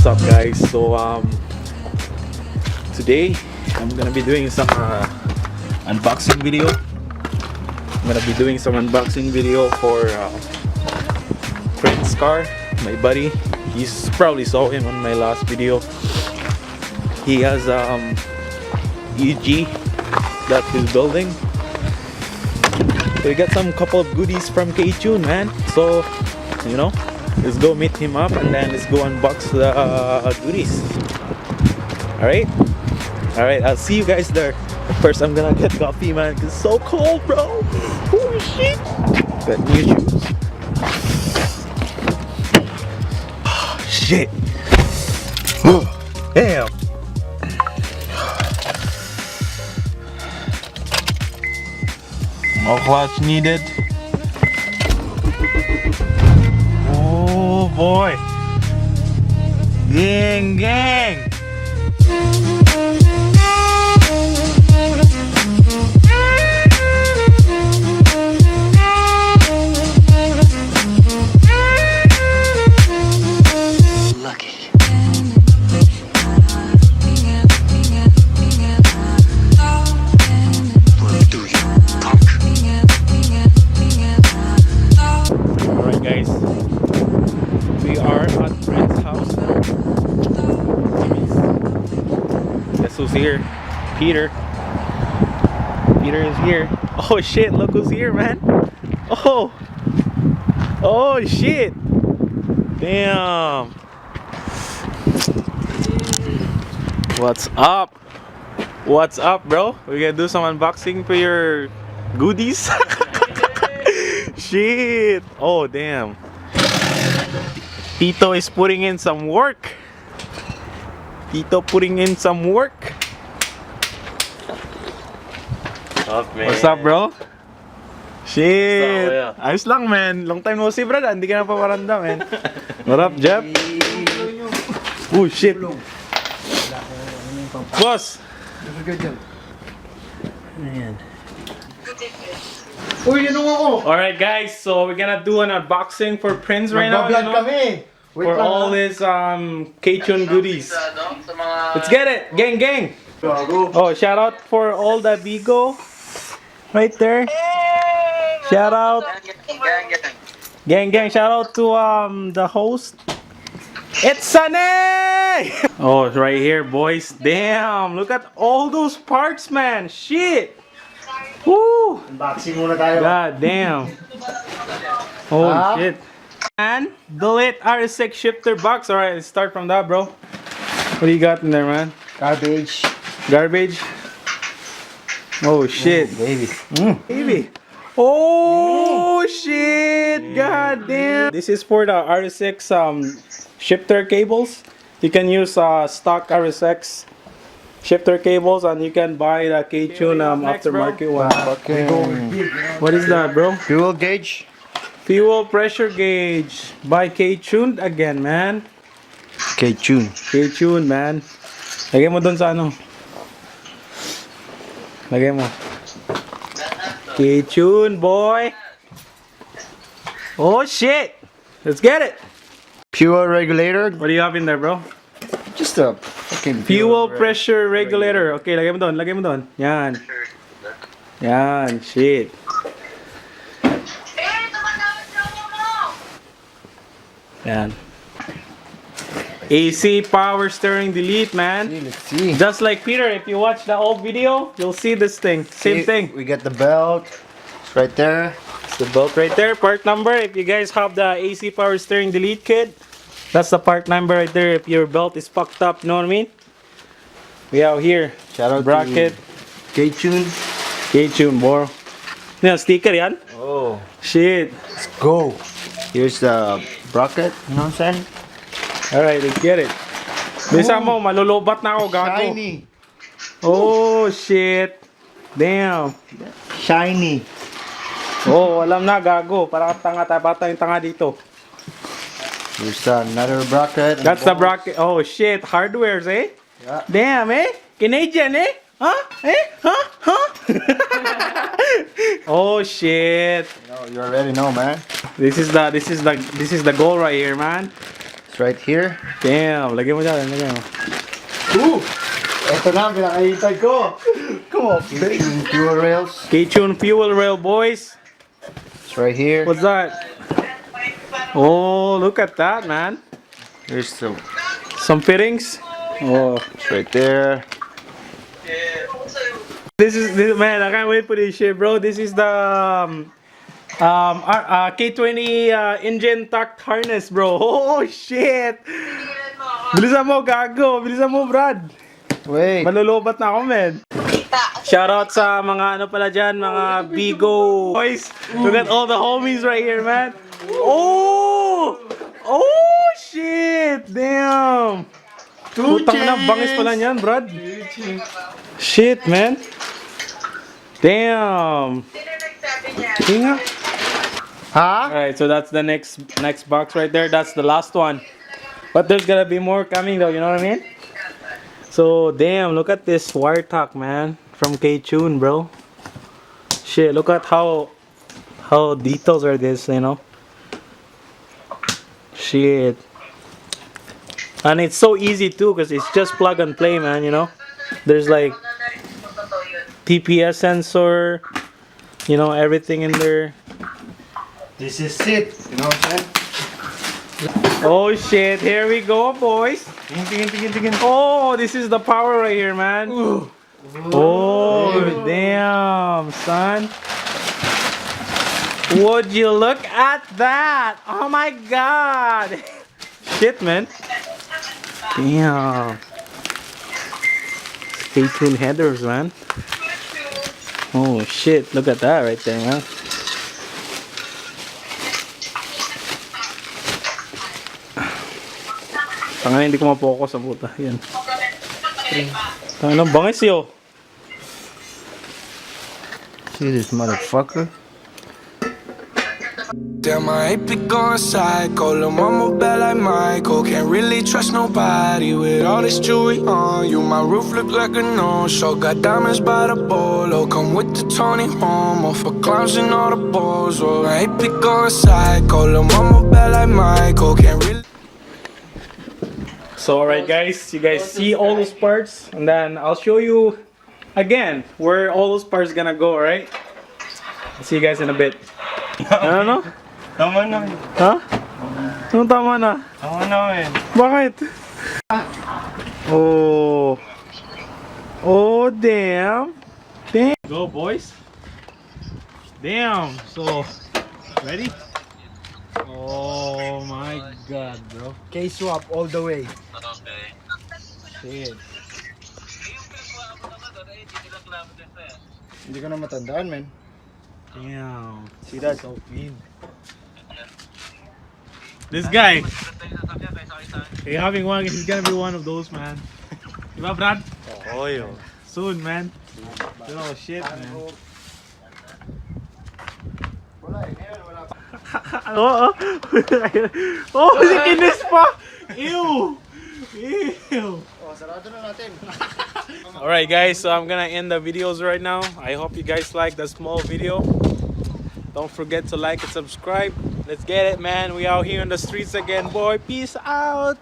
What's up, guys? So today I'm gonna be doing some unboxing video. I'm gonna be doing some unboxing video for friend's car, my buddy. You probably saw him on my last video. He has EG that he's building. So we got some couple of goodies from Ktuned, man. So you know, let's go meet him up and then let's go unbox the goodies. Alright? Alright, I'll see you guys there. First, I'm gonna get coffee, man, because it's so cold, bro. Holy shit. Got new shoes. Shit. Damn. No clutch needed. Oh boy. Gang, gang. Who's here? Peter is here. Oh shit, look who's here, man. Oh shit. Damn. What's up? What's up, bro? We gonna do some unboxing for your goodies. Shit. Oh damn. Tito is putting in some work. Tito putting in some work. What's up, bro? Shit. Ayos lang, man. Long time no see, brad. Hindi ka na paparanda, man. What up, Jeff? Oh, shit. Boss. Alright, guys. So, we're gonna do an unboxing for Prince right now. For all his Ktuned goodies. Let's get it, gang gang. Oh, shout out for all the Vigo right there. Shout out, gang gang. Shout out to the host. It's Sunny. Oh, it's right here, boys. Damn, look at all those parts, man. Shit. Woo. God damn. Oh shit. And delete RS6 shifter box. Alright, let's start from that, bro. What do you got in there, man? Garbage. Garbage? Oh shit. Baby. Baby. Oh shit. God damn. This is for the RS6 shifter cables. You can use stock RS6 shifter cables and you can buy the Ktuned aftermarket one. Okay. What is that, bro? Fuel gauge. Fuel pressure gauge by Ktuned again, man. Ktuned. Ktuned, man. Lagay mo dun sa ano. Lagay mo. Ktuned, boy. Oh shit. Let's get it. Fuel regulator. What do you have in there, bro? Just a fucking Fuel pressure regulator. Okay, lagay mo dun. Lagay mo dun. Yan. Yan. Shit. Yan. AC power steering delete, man. Let's see. Just like Peter, if you watch the old video, you'll see this thing. Same thing. We got the belt. It's right there. It's the belt right there. Part number. If you guys have the AC power steering delete kit, that's the part number right there. If your belt is fucked up, you know what I mean? We out here. Shout out bracket. to Ktuned. Ktuned, bro. Yan, sticker yan. Oh. Shit. Let's go. Here's the bracket. You know what I'm saying? Alright, let's get it. Bisa mo, malulubat na ako, gago. Shiny. Oh, shit. Damn. Shiny. Oh, alam na, gago. Para tanga, bata yung tanga dito. Here's another bracket. That's the bracket. Oh, shit. Hardwares, eh? Yeah. Damn, eh? Canadian, eh? Huh? Eh? Huh? Huh? Oh, shit. You already know, man. This is the goal right here, man. It's right here. Damn, lagyan mo dyan, lagyan mo. Ito na, pinakahintay ko. Come on, Ktuned fuel rails. Ktuned fuel rail, boys. It's right here. What's that? Oh, look at that, man. Here's Some fittings. Oh, it's right there. this man. I can't wait for this shit, bro. This is the K20 engine tuck harness, bro. Oh shit. Bilisan mo, gago. Bilisan mo, Brad. Wait. Malulubat na ako, man. Shoutout sa mga ano pala dyan, mga Bigo boys. Look at all the homies right here, man. Oh! Oh, shit! Damn! Putang na, bangis pala niyan, Brad. Shit, man. Damn! Tinga. Ha? Alright, so that's the next box right there. That's the last one. But there's gonna be more coming though, you know what I mean? So, damn, look at this wire tuck, man. From Ktuned, bro. Shit, look at how details are this, you know? Shit. And it's so easy too, because it's just plug and play, man, you know? There's like TPS sensor, you know, everything in there. This is it. You know what I'm saying? Oh shit, here we go, boys. Oh, this is the power right here, man. Oh, damn, son. Would you look at that? Oh my god. Shit, man. Damn. Ktuned headers, man. Oh shit, look at that right there, man. Tangina, hindi ko mapokus sa puta. Yan. Tangina, bangis yo. See this motherfucker? Damn, I ain't be going psycho. Lil' mama bad like Michael. Can't really trust nobody with all this jewelry on you. My roof look like a no-show. Got diamonds by the bolo. Come with the Tony Homo for clowns and all the balls. Oh, I ain't be going psycho. Lil' mama bad like Michael. Can't really. So alright guys, you guys see all those parts, and then I'll show you again where all those parts gonna go, alright? I'll see you guys in a bit. Ano? Tama na. Ha? Anong tama na? Tama na eh. Bakit? Oh. Oh, damn. Damn. Go, boys. Damn. So, ready? Oh my god, bro. K-swap all the way. Shit. Hindi ko na matandaan, man. Damn. See that? So clean. This guy. Hey, having one, he's gonna be one of those, man. Diba, Brad? Oo, yun. Soon, man. Oh shit, man. Wala eh, ngayon wala. Oh, oh, sikinis pa! Ew! Ew! Oh, sarado na natin. Alright guys, so I'm gonna end the videos right now. I hope you guys liked the small video. Don't forget to like and subscribe. Let's get it, man. We out here in the streets again, boy. Peace out!